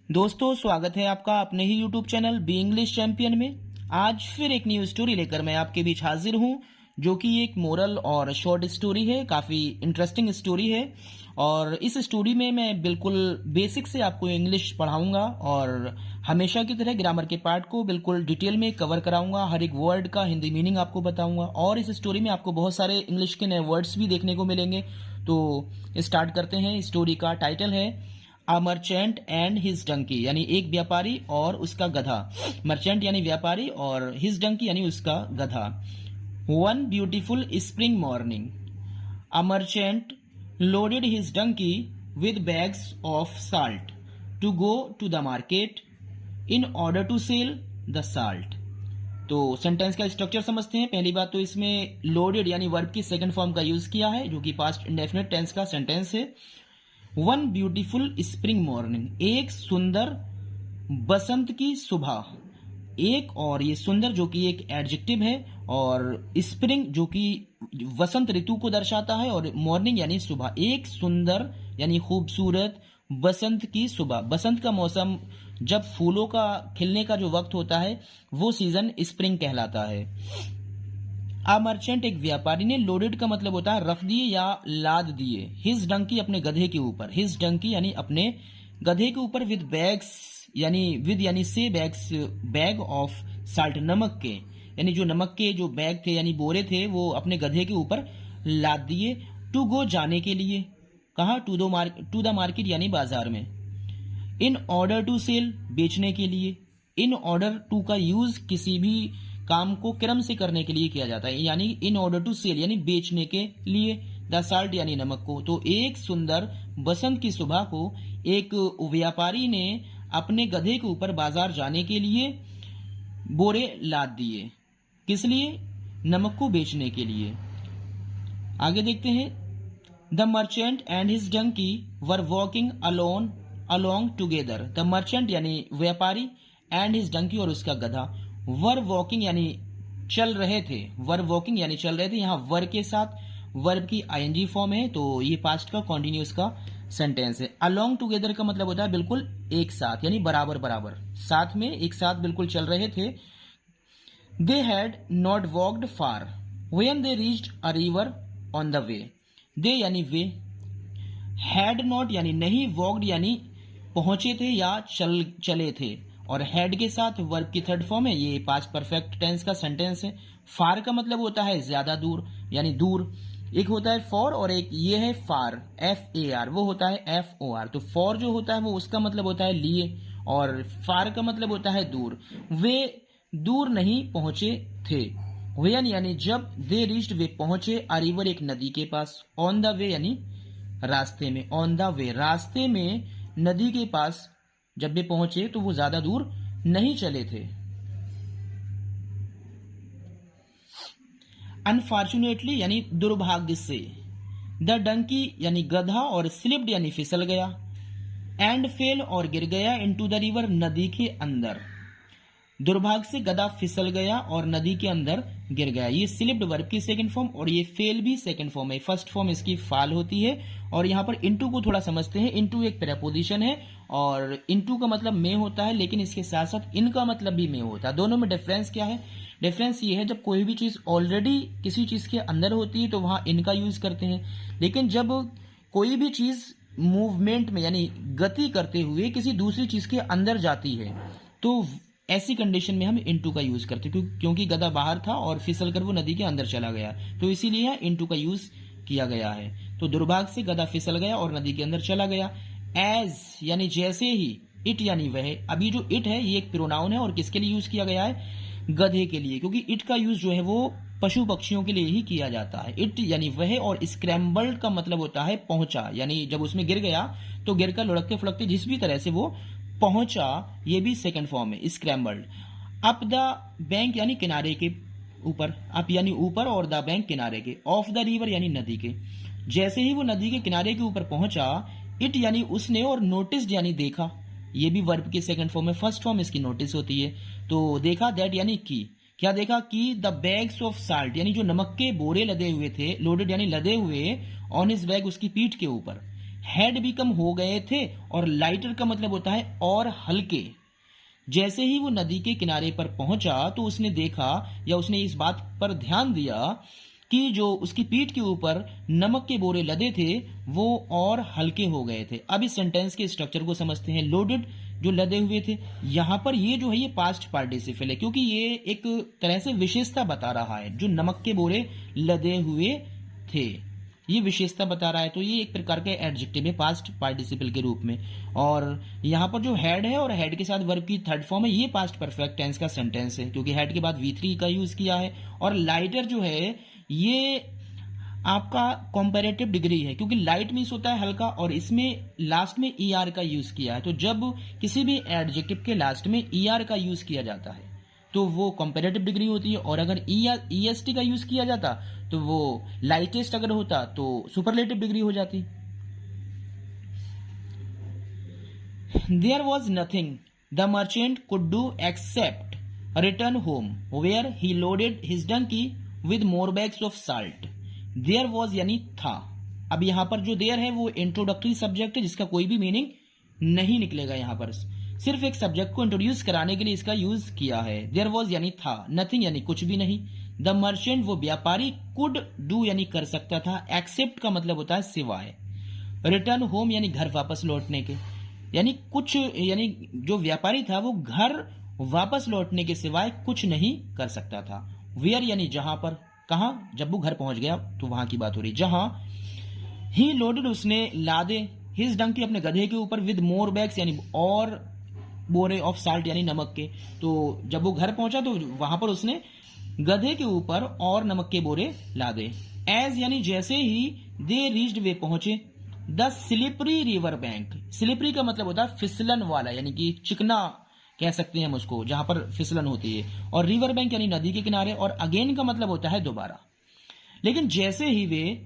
दोस्तों, स्वागत है आपका अपने ही YouTube channel be English champion में। आज फिर एक न्यू स्टोरी लेकर मैं आपके बीच हाजिर हूं, जो कि एक मोरल और शॉर्ट स्टोरी है। काफ़ी इंटरेस्टिंग स्टोरी है और इस स्टोरी में मैं बिल्कुल बेसिक से आपको इंग्लिश पढ़ाऊंगा और हमेशा की तरह ग्रामर के पार्ट को बिल्कुल डिटेल में कवर कराऊंगा। हर एक वर्ड का हिंदी मीनिंग आपको बताऊंगा और इस स्टोरी में आपको बहुत सारे इंग्लिश के नए वर्ड्स भी देखने को मिलेंगे। तो स्टार्ट करते हैं। स्टोरी का टाइटल है a merchant and his donkey, यानी एक व्यापारी और उसका गधा। मर्चेंट यानी व्यापारी और हिज डंकी यानी उसका गधा। One beautiful spring morning a merchant loaded his donkey with bags of salt to go to the market in order to sell the salt. तो सेंटेंस का स्ट्रक्चर समझते हैं। पहली बात तो इसमें लोडेड यानी वर्ब की सेकंड फॉर्म का यूज किया है, जो कि पास्ट इंडेफिनिट टेंस का सेंटेंस है। वन ब्यूटीफुल स्प्रिंग मॉर्निंग, एक सुंदर बसंत की सुबह। एक और ये सुंदर जो कि एक एडजेक्टिव है और स्प्रिंग जो कि वसंत ऋतु को दर्शाता है और मॉर्निंग यानी सुबह। एक सुंदर यानी खूबसूरत बसंत की सुबह। बसंत का मौसम जब फूलों का खिलने का जो वक्त होता है वो सीजन स्प्रिंग कहलाता है। आ मर्चेंट एक व्यापारी ने, लोडेड का मतलब होता है रख दिए या लाद दिए, हिज डंकी अपने गधे के ऊपर, हिज डंकी यानी अपने गधे के ऊपर, विद बैग्स यानी विद यानी से बैग्स, बैग ऑफ साल्ट नमक के, यानी जो नमक के जो बैग थे यानी बोरे थे वो अपने गधे के ऊपर लाद दिए। टू गो जाने के लिए, कहा टू द मार्केट यानी बाजार में। इन ऑर्डर टू सेल बेचने के लिए। इन ऑर्डर टू का यूज किसी भी काम को क्रम से करने के लिए किया जाता है, यानी इन ऑर्डर टू सेल यानी बेचने के लिए। द साल्ट यानी नमक को। तो एक सुंदर बसंत की सुबह को एक व्यापारी ने अपने गधे के ऊपर बाजार जाने के लिए बोरे लाद दिए। किस लिए? नमक को बेचने के लिए। आगे देखते हैं। The merchant and his donkey were walking along together. The merchant यानी व्यापारी, एंड हिज डंकी और उसका गधा, वर वॉकिंग यानी चल रहे थे। वर वॉकिंग यानी चल रहे थे। यहाँ वर के साथ वर्ब की आईएनजी फॉर्म है, तो ये पास्ट का कॉन्टिन्यूस का सेंटेंस है। अलोंग टुगेदर का मतलब होता है बिल्कुल एक साथ, यानी बराबर बराबर, साथ में एक साथ बिल्कुल चल रहे थे। They had not walked far when they reached a river on the way. They यानी वे, हैड नॉट यानी नहीं, वॉक्ड यानी पहुंचे थे या चले थे, और हैड के साथ वर्ब की थर्ड फॉर्म है। ये पास्ट परफेक्ट टेंस का सेंटेंस है। फार का मतलब होता है ज्यादा दूर यानी दूर। एक होता है फॉर और एक ये है फार, FAR, वो होता है FOR। तो फॉर जो होता है वो उसका मतलब होता है लिए और फार का मतलब होता है दूर। वे दूर नहीं पहुंचे थे। वेन यानी जब, दे रीच्ड वे पहुंचे, अ रिवर एक नदी के पास, ऑन द वे यानी रास्ते में, ऑन द वे रास्ते में, नदी के पास जब वे पहुंचे तो वो ज्यादा दूर नहीं चले थे। अनफॉर्चुनेटली यानी दुर्भाग्य से, द डंकी यानी गधा और स्लिप्ड यानी फिसल गया, एंड फेल और गिर गया, इनटू द रिवर नदी के अंदर। दुर्भाग्य से गधा फिसल गया और नदी के अंदर गिर गया। ये स्लिप्ड वर्ब की सेकंड फॉर्म और ये फेल भी सेकंड फॉर्म है। फर्स्ट फॉर्म इसकी फाल होती है। और यहाँ पर इनटू को थोड़ा समझते हैं। इनटू एक प्रेपोजिशन है और इनटू का मतलब में होता है, लेकिन इसके साथ साथ इनका मतलब भी में होता है। दोनों में डिफरेंस क्या है? डिफरेंस ये है, जब कोई भी चीज ऑलरेडी किसी चीज के अंदर होती है तो वहां इनका यूज करते हैं, लेकिन जब कोई भी चीज मूवमेंट में यानी गति करते हुए किसी दूसरी चीज के अंदर जाती है तो ऐसी कंडीशन में हम इनटू का यूज करते हैं, क्योंकि गधा बाहर था और फिसल कर वो नदी के अंदर चला गया, तो इसीलिए इनटू का यूज किया गया है। तो दुर्भाग्य से गधा फिसल गया और नदी के अंदर चला गया। एज यानी जैसे ही, इट यानी वह। अभी जो इट है ये एक प्रोनाउन है और किसके लिए यूज किया गया है? गधे के लिए, क्योंकि इट का यूज जो है वो पशु पक्षियों के लिए ही किया जाता है। इट यानी वह, और स्क्रैम्बल्ड का मतलब होता है पहुंचा, यानी जब उसमें गिर गया तो गिर कर लुढ़कते फुढ़कते जिस भी तरह से वो पहुंचा, ये भी सेकंड फॉर्म है, स्क्रैम्बल्ड। अप द बैंक यानी किनारे के ऊपर, अप यानी ऊपर और द बैंक किनारे के, ऑफ द रिवर यानी नदी के। जैसे ही वो नदी के किनारे के ऊपर पहुंचा, इट यानी उसने और नोटिस्ड यानी देखा, ये भी वर्ब की सेकंड फॉर्म है। फर्स्ट फॉर्म इसकी नोटिस होती है। तो देखा, दैट यानी की, क्या देखा? कि द बैग्स ऑफ साल्ट यानी जो नमक के बोरे लदे हुए थे, लोडेड यानी लदे हुए, ऑन हिज बैग उसकी पीठ के ऊपर, हैड बिकम हो गए थे, और लाइटर का मतलब होता है और हल्के। जैसे ही वो नदी के किनारे पर पहुंचा तो उसने देखा या उसने इस बात पर ध्यान दिया कि जो उसकी पीठ के ऊपर नमक के बोरे लदे थे वो और हल्के हो गए थे। अब इस सेंटेंस के स्ट्रक्चर को समझते हैं। लोडेड, जो लदे हुए थे, यहां पर ये जो है ये पास्ट पार्टिसिपल है, क्योंकि ये एक तरह से विशेषता बता रहा है। जो नमक के बोरे लदे हुए थे, ये विशेषता बता रहा है, तो ये एक प्रकार का एडजेक्टिव है पास्ट पार्टिसिपल के रूप में। और यहाँ पर जो हेड है और हेड के साथ वर्ब की थर्ड फॉर्म है, ये पास्ट परफेक्ट टेंस का सेंटेंस है, क्योंकि हेड के बाद V3 का यूज किया है। और लाइटर जो है ये आपका कंपैरेटिव डिग्री है, क्योंकि लाइट मीन्स होता है हल्का, और इसमें लास्ट में ER का यूज किया है। तो जब किसी भी एडजेक्टिव के लास्ट में ER का यूज किया जाता है तो वो कंपैरेटिव डिग्री होती है, और अगर EST का यूज किया जाता तो वो लाइटेस्ट अगर होता तो सुपरलेटिव डिग्री हो जाती। There was nothing the merchant could do except return home where he loaded his donkey with more bags of salt. There was यानी था। अब यहां पर जो देयर है वो इंट्रोडक्टरी सब्जेक्ट है, जिसका कोई भी मीनिंग नहीं निकलेगा। यहां पर सिर्फ एक सब्जेक्ट को इंट्रोड्यूस कराने के लिए इसका यूज किया है। देयर वॉज यानी था, नथिंग यानी कुछ भी नहीं, द मर्चेंट वो व्यापारी, कुड डू यानी कर सकता था, एक्सेप्ट का मतलब होता है सिवाय, रिटर्न होम यानी घर वापस लौटने के, यानी कुछ, यानी जो व्यापारी था वो घर वापस लौटने के सिवाय कुछ नहीं कर सकता था। वेयर यानी जहां पर, कहा, जब वो घर पहुंच गया तो वहां की बात हो रही। जहां ही लोडेड उसने लादे, हिज डंकी अपने गधे के ऊपर, विद मोर बैग्स यानी और बोरे ऑफ साल्ट यानी नमक के। तो जब वो घर पहुंचा तो वहां पर उसने गधे के ऊपर और नमक के बोरे लादे। एज यानी जैसे ही दे रीच्ड वे पहुंचे the slippery river bank. Slippery का मतलब होता है फिसलन वाला, यानी कि चिकना कह सकते हैं हम उसको, जहां पर फिसलन होती है। और रिवर बैंक यानी नदी के किनारे, और अगेन का मतलब होता है दोबारा। लेकिन जैसे ही वे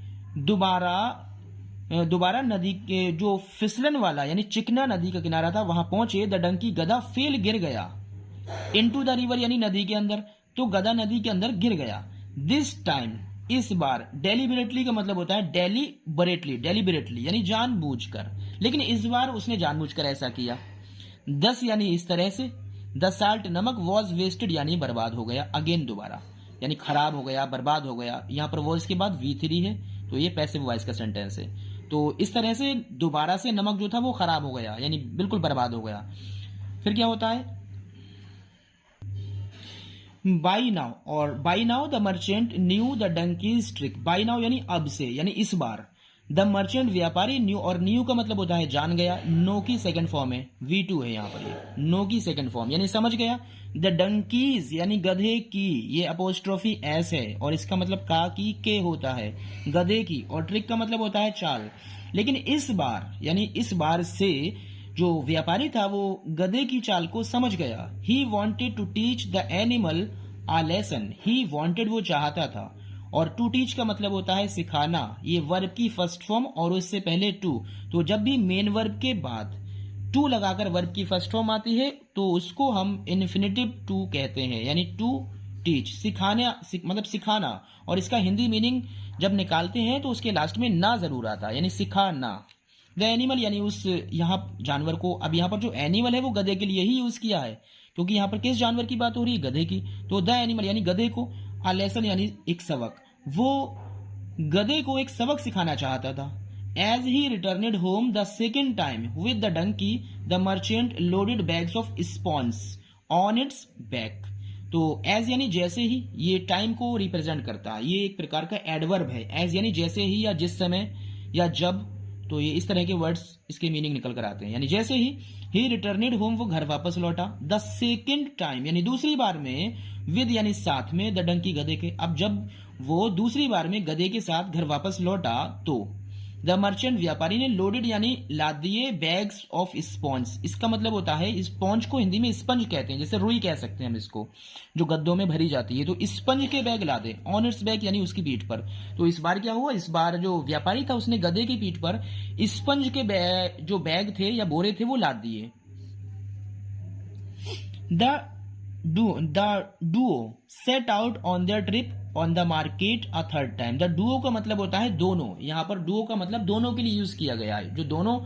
दोबारा नदी के जो फिसलन वाला यानी चिकना नदी का किनारा था वहां पहुंचे, द डंकी गधा फेल गिर गया, इनटू द रिवर यानी नदी के अंदर, तो गधा नदी के अंदर गिर गया। दिस टाइम इस बार, डेलिबरेटली का मतलब होता है डेलिबरेटली यानी जानबूझकर, लेकिन इस बार उसने जानबूझकर ऐसा किया। 10 यानी इस तरह से, द साल्ट नमक वॉज वेस्टेड यानी बर्बाद हो गया, अगेन दोबारा, यानी खराब हो गया, बर्बाद हो गया। यहां पर वॉज के बाद V3 है, तो ये पैसिव वॉइस का सेंटेंस है। तो इस तरह से दोबारा से नमक जो था वो खराब हो गया, यानी बिल्कुल बर्बाद हो गया। फिर क्या होता है, बाई नाउ, और by now the merchant new the donkeys trick. By now यानी अब से, यानी इस बार। द मर्चेंट व्यापारी न्यू, और न्यू का मतलब होता है जान गया, नो की सेकंड फॉर्म है, V2 है यहां पर, ये नो की सेकंड फॉर्म यानी समझ गया। द डंकीज यानी गधे की, ये अपोस्ट्रोफी एस है, और इसका मतलब का की के होता है, गधे की। और ट्रिक का मतलब होता है चाल। लेकिन इस बार यानी इस बार से जो व्यापारी था वो गधे की चाल को समझ गया। He wanted to teach the animal a lesson. He wanted वो चाहता था, और टू टीच का मतलब होता है सिखाना, ये वर्ब की फर्स्ट फॉर्म और उससे पहले टू। तो जब भी मेन वर्ब के बाद टू लगाकर वर्ब की फर्स्ट फॉर्म आती है तो उसको हम इन्फिनेटिव टू कहते हैं, यानी टू टीच, सिखाना, मतलब सिखाना। और इसका हिंदी मीनिंग जब निकालते हैं तो उसके लास्ट में ना जरूर आता, यानी सिखाना। द एनिमल यानी उस यहाँ जानवर को, अब यहाँ पर जो एनिमल है वो गधे के लिए ही यूज किया है, क्योंकि यहाँ पर किस जानवर की बात हो रही है, गधे की। तो द एनिमल यानी गधे को, आ लेसन यानी एक सबक, वो गधे को एक सबक सिखाना चाहता था। As he returned home the second time with the donkey the merchant loaded bags of sponges on its back. तो एज यानी जैसे ही, ये टाइम को रिप्रेजेंट करता है, ये एक प्रकार का एडवर्ब है। एज यानी जैसे ही, या जिस समय, या जब, तो ये इस तरह के वर्ड्स इसके मीनिंग निकल कर आते हैं। यानी जैसे ही रिटर्नेड होम, वो घर वापस लौटा, द सेकेंड टाइम यानी दूसरी बार में, विद यानी साथ में, द डंकी गधे के। अब जब वो दूसरी बार में गधे के साथ घर वापस लौटा तो द मर्चेंट व्यापारी ने लोडेड यानी लाद दिए बैग्स ऑफ स्पॉन्ज। इसका मतलब होता है, स्पॉन्ज को हिंदी में स्पंज कहते हैं, जैसे रुई कह सकते हैं हम इसको, जो गद्दों में भरी जाती है। तो स्पंज के बैग लादे, ऑन इट्स बैग यानी उसकी पीठ पर। तो इस बार क्या हुआ, इस बार जो व्यापारी था उसने गधे की पीठ पर स्पंज के जो बैग थे या बोरे थे वो लाद दिए। The duo set out on their trip on the market a third time। The duo का मतलब होता है दोनों, यहाँ पर duo का मतलब दोनों के लिए यूज किया गया है। जो दोनों,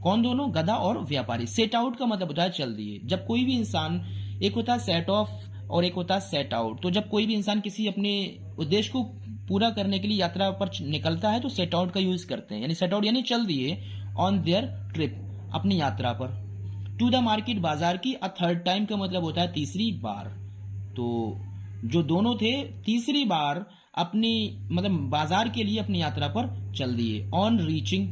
कौन दोनों? गधा और व्यापारी। सेट आउट का मतलब होता है चल दिए। जब कोई भी इंसान, एक होता है सेट ऑफ और एक होता है सेट आउट। तो जब कोई भी इंसान किसी अपने उद्देश्य को पूरा करने के लिए यात्रा पर निकलता है तो सेट आउट का यूज करते हैं। यानी सेट आउट यानी चल दिए, ऑन देयर ट्रिप, अपनी यात्रा पर। टू द मार्केट, बाजार की। अ थर्ड टाइम का मतलब होता है तीसरी बार। तो जो दोनों थे तीसरी बार अपनी मतलब बाजार के लिए अपनी यात्रा पर चल दिए। On reaching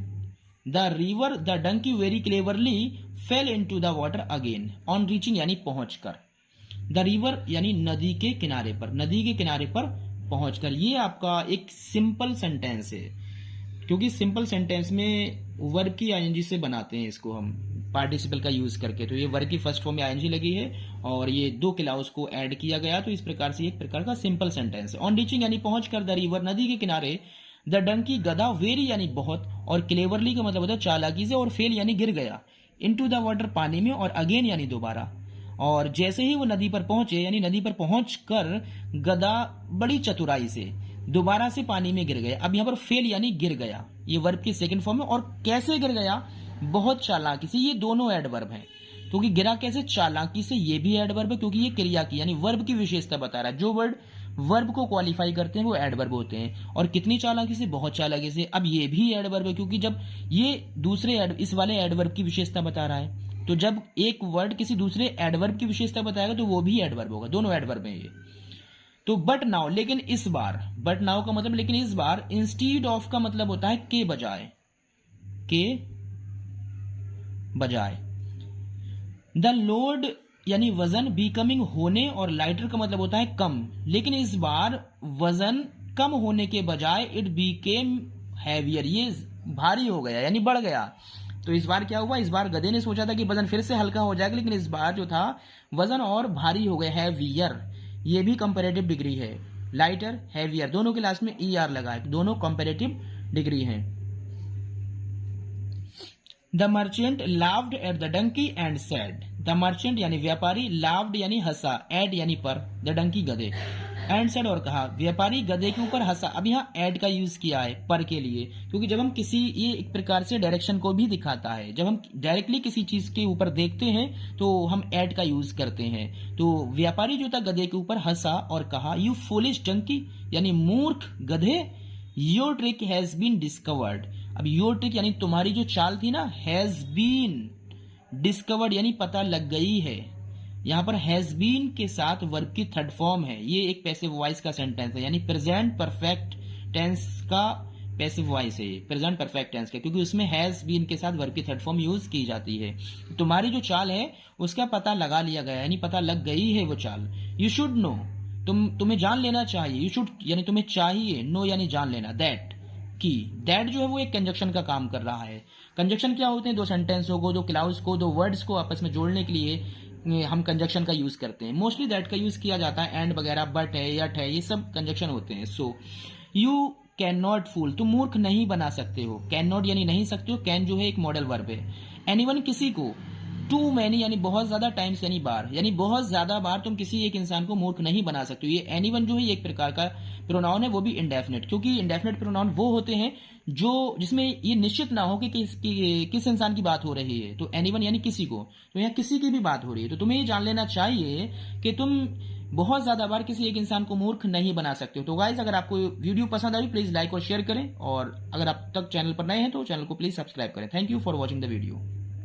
the river the donkey very cleverly fell into the water again. On reaching यानी पहुंचकर, द रिवर यानी नदी के किनारे पर, नदी के किनारे पर पहुंचकर। ये आपका एक सिंपल सेंटेंस है, क्योंकि सिंपल सेंटेंस में वर्ब की आईएनजी से बनाते हैं इसको हम पार्टिसिपल का यूज करके। तो ये वर्ब की फर्स्ट फॉर्म में आईएनजी लगी है और ये दो क्लाउज को ऐड किया गया, तो इस प्रकार से एक प्रकार का सिंपल सेंटेंस है। ऑन रीचिंग यानी पहुंचकर, द रिवर नदी के किनारे, द डंकी गधा, वेरी यानी बहुत, और क्लेवरली का मतलब होता है चालाकी से, और फेल यानी गिर गया, इनटू द वाटर पानी में, और अगेन यानी दोबारा। और जैसे ही वो नदी पर पहुंचे यानी नदी पर पहुंचकर गधा बड़ी चतुराई से दोबारा से पानी में गिर गया। अब यहाँ पर फेल यानी गिर गया, ये वर्ब की सेकंड फॉर्म है। और कैसे गिर गया? बहुत चालाकी से। ये दोनों एडवर्ब हैं, क्योंकि गिरा कैसे? चालाकी से, ये भी एडवर्ब है क्योंकि ये क्रिया की यानी वर्ब की विशेषता बता रहा है। जो वर्ड वर्ब को क्वालिफाई करते हैं वो एडवर्ब होते हैं। और कितनी चालाकी से? बहुत चालाकी से। अब ये भी एडवर्ब है क्योंकि जब ये दूसरे इस वाले एडवर्ब की विशेषता बता रहा है, तो जब एक वर्ड किसी दूसरे एडवर्ब की विशेषता बताएगा तो वो भी एडवर्ब होगा। दोनों एडवर्ब हैं ये। तो बट नाउ, लेकिन इस बार, बट नाउ का मतलब लेकिन इस बार, इंस्टीड ऑफ का मतलब होता है के बजाय, के बजाय। द लोड यानी वजन, बिकमिंग होने, और लाइटर का मतलब होता है कम। लेकिन इस बार वजन कम होने के बजाय इट बीकेम हैवियर, ये भारी हो गया यानी बढ़ गया। तो इस बार क्या हुआ? इस बार गधे ने सोचा था कि वजन फिर से हल्का हो जाएगा, लेकिन इस बार जो था वजन और भारी हो गया, हैवियर। ये भी कंपैरेटिव डिग्री है। लाइटर, हैवियर, दोनों के लास्ट में ER लगा है, दोनों कंपैरेटिव डिग्री हैं। The merchant laughed at the donkey and said. The merchant यानी व्यापारी, लाफ्ड यानी हंसा, एट यानी पर, द डंकी गधे, एंड सेड और कहा, व्यापारी गधे के ऊपर हंसा। अब यहाँ एड का यूज किया है पर के लिए, क्योंकि जब हम किसी, ये एक प्रकार से डायरेक्शन को भी दिखाता है। जब हम डायरेक्टली किसी चीज के ऊपर देखते हैं तो हम एड का यूज करते हैं। तो व्यापारी जो था गधे के ऊपर हंसा और कहा, यू फुलिश डंकी यानी मूर्ख गधे, your trick has been discovered. अब योर ट्रिक यानी तुम्हारी जो चाल थी ना, हैज बीन डिस्कवर्ड यानी पता लग गई है। यहां पर हैज बीन के साथ वर्ब की थर्ड फॉर्म है। ये एक पैसिव वॉइस का सेंटेंस है, यानी प्रेजेंट परफेक्ट टेंस का पैसिव वॉइस है, प्रेजेंट परफेक्ट टेंस का, क्योंकि उसमें हैज बीन के साथ वर्ब की थर्ड फॉर्म यूज की जाती है। तुम्हारी जो चाल है उसका पता लगा लिया गया, यानी पता लग गई है वो चाल। यू शुड नो, तुम्हें जान लेना चाहिए। यू शुड यानी तुम्हें चाहिए, नो यानी जान लेना। दैट की, दैट जो है वो एक कंजक्शन का काम कर रहा है। कंजक्शन क्या होते हैं? दो सेंटेंसों को, दो क्लाउज को, दो वर्ड्स को आपस में जोड़ने के लिए हम कंजक्शन का यूज करते हैं। मोस्टली दैट का यूज किया जाता है, एंड वगैरह, बट है, यट है, ये सब कंजक्शन होते हैं। सो यू कैन नॉट फूल, तुम मूर्ख नहीं बना सकते हो। कैन नॉट यानी नहीं सकते हो, कैन जो है एक मॉडल वर्ब है। एनीवन किसी को, टू मैनी यानी बहुत ज्यादा, टाइम्स यानी बार, यानी बहुत ज्यादा बार तुम किसी एक इंसान को मूर्ख नहीं बना सकते हो। ये एनीवन जो है एक प्रकार का प्रोनाउन है, वो भी इंडेफिनेट, क्योंकि इंडेफिनेट प्रोनाउन वो होते हैं जो जिसमें ये निश्चित ना हो कि किस इंसान की बात हो रही है। तो एनीवन यानी किसी को, तो यहाँ किसी की भी बात हो रही है। तो तुम्हें ये जान लेना चाहिए कि तुम बहुत ज्यादा बार किसी एक इंसान को मूर्ख नहीं बना सकते हो। तो गाइस, अगर आपको वीडियो पसंद आई प्लीज लाइक और शेयर करें, और अगर आप तक चैनल पर नए हैं तो चैनल को प्लीज सब्सक्राइब करें। Thank you for watching the video.